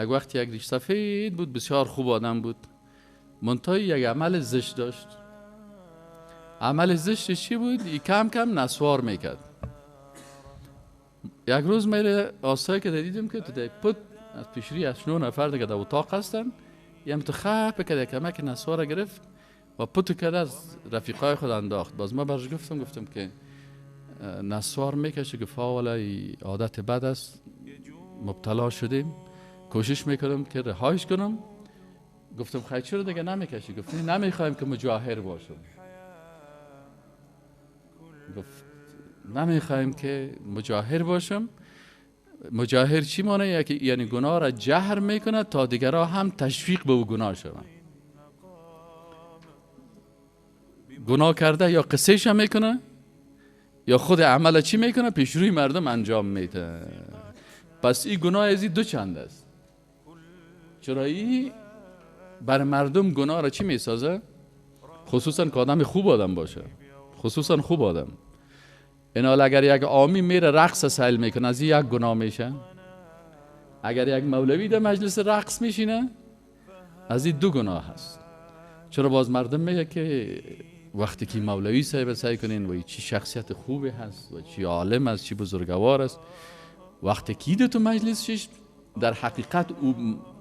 یک وقتی یک ریش سفید بود، بسیار خوب آدم بود، منتها یک عمل زشت داشت. عمل زشتش چی بود؟ ای کم کم نسوار میکرد. یک روز میره آسایی که دیدیم که تو دی پت از پیشری 8-9 نفر دیگه در اتاق هستن، یم تو خپ کرد، کمک نسوار گرفت و پتو کرد از رفیقای خود انداخت. باز ما برش گفتم که نسوار میکشه، گفت والا عادت بد است، مبتلا شدیم، کوشش میکنم که رهایش کنم. گفتم خیلی چرا دیگه نمیکشی؟ گفت نمیخوایم که مجاهر باشم. گفت نمیخوایم که مجاهر باشم. مجاهر چی مانه؟ یعنی گناه را جهر میکنه تا دیگرها هم تشویق به او گناه شوند. گناه کرده یا قصهش هم میکنه یا خود عمل چی میکنه پیش روی مردم انجام میده. پس این گناه از این دو چند است. چرا این بر مردم گناه را چی میسازه؟ خصوصا که آدم خوب آدم باشه، خصوصا خوب آدم. این حال اگر یک عامی میره رقص سیل میکنه، از این یک گناه میشه. اگر یک مولوی در مجلس رقص میشینه، از این دو گناه هست. چرا باز مردم میگه که وقتی که مولوی صاحب سعی کنین و چی شخصیت خوبی هست و چی عالم است، چی بزرگوار است، وقتی که ایده تو مجلسش در حقیقت او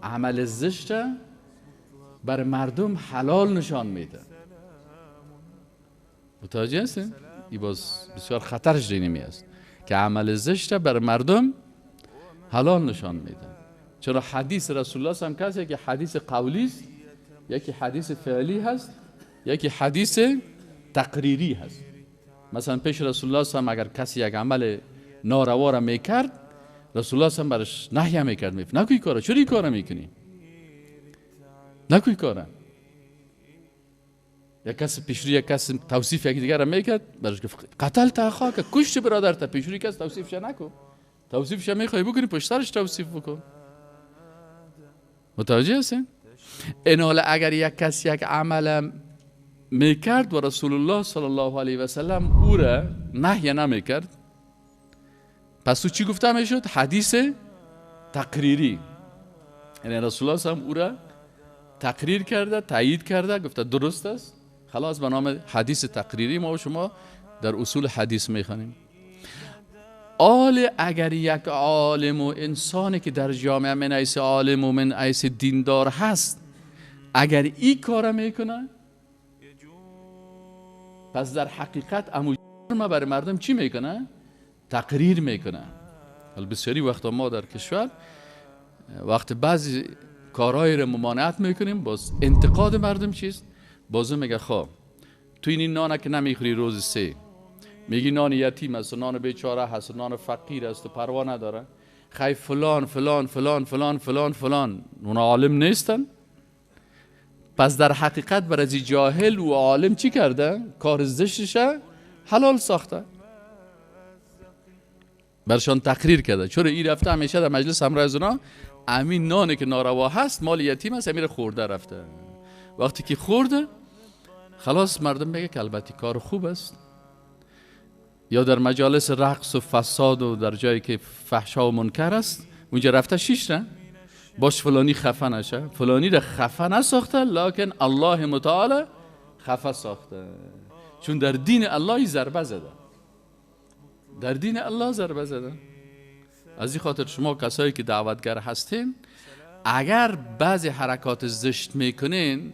عمل زشت بر مردم حلال نشان میده. متوجه هستین؟ این باز بسیار خطرش دینی است که عمل زشت بر مردم حلال نشان میده. چرا حدیث رسول الله هم کسی که حدیث قولی است، یکی حدیث فعلی هست، یکی حدیث تقریری هست. مثلا پیش رسول الله هم اگر کسی یک عمل ناروا را میکرد، رسول الله هم برش نهی میکرد، میگفت نکوی کارا، چرا این کارا میکنی؟ نکوی کارا. یک کس پیشروی یک کس توصیف یک دیگر را میکرد، برش گفت قتل تا اخاک، کشت برادرت. پیشروی کس توصیفش نکن، توصیفش میخوای بکنی پشت سرش توصیف بکن. متوجه هستین؟ این حال اگر یک کس یک عمل میکرد و رسول الله صلی الله علیه و سلم او را نهی نمیکرد، پس او چی گفته میشد؟ حدیث تقریری. یعنی رسول الله هم او را تقریر کرده، تایید کرده، گفته درست است، خلاص به نام حدیث تقریری ما و شما در اصول حدیث میخوانیم. اگر یک عالم و انسانی که در جامعه من ایس عالم و من ایس دیندار هست، اگر این کار میکنه، پس در حقیقت امو جرم بر مردم چی میکنه؟ تقریر میکنه. بسیاری وقتا ما در کشور وقت بعضی کارهای رو ممانعت میکنیم، باز انتقاد مردم چیست؟ بازو میگه خواه تو این نانه که نمیخوری روز 3، میگی نان یتیم است و نان بیچاره هست و نان فقیر است و پروا نداره، خیلی فلان فلان فلان فلان فلان فلان اون عالم نیستن. پس در حقیقت بر از جاهل و عالم چی کرده؟ کار زشتش حلال ساخته، برشان تقریر کرده. چرا این رفته همیشه در مجلس همراه از اونا امین نانی که ناروا هست مال یتیم است، امیر خورده رفته. وقتی که خورده خلاص مردم بگه که البته کار خوب است. یا در مجالس رقص و فساد و در جایی که فحشا و منکر است، اونجا رفته شیش نه باش فلانی خفه نشه، فلانی را خفه نساخته، لکن الله متعال خفه ساخته. چون در دین الله ضربه زده، در دین الله ضربه زده. از این خاطر شما کسایی که دعوتگر هستین، اگر بعضی حرکات زشت میکنین،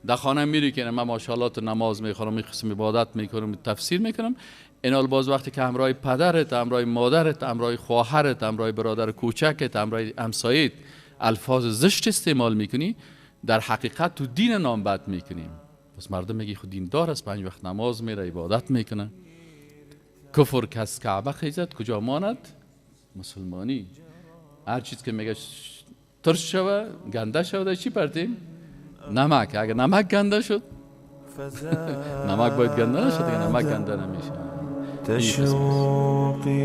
در خانه میری که من ماشاءالله تو نماز میخونم، می قسم عبادت میکنم، تفسیر میکنم، اینال باز وقتی که همراه پدرت، همراه مادرت، همراه خواهرت، همراه برادر کوچکت، همراه همسایت الفاظ زشت استعمال میکنی، در حقیقت تو دین نام بد میکنیم. پس مردم میگی خود دیندار است، 5 وقت نماز میره، عبادت میکنه. کفر کس کعبه خیزد کجا ماند؟ مسلمانی. هر چیز که میگه ترش شوه، گنده شوه، چی پرتیم؟ نمک. اگر نمک گنده شد نمک باید گنده نشد، اگر نمک گنده نمیشه. تشوقی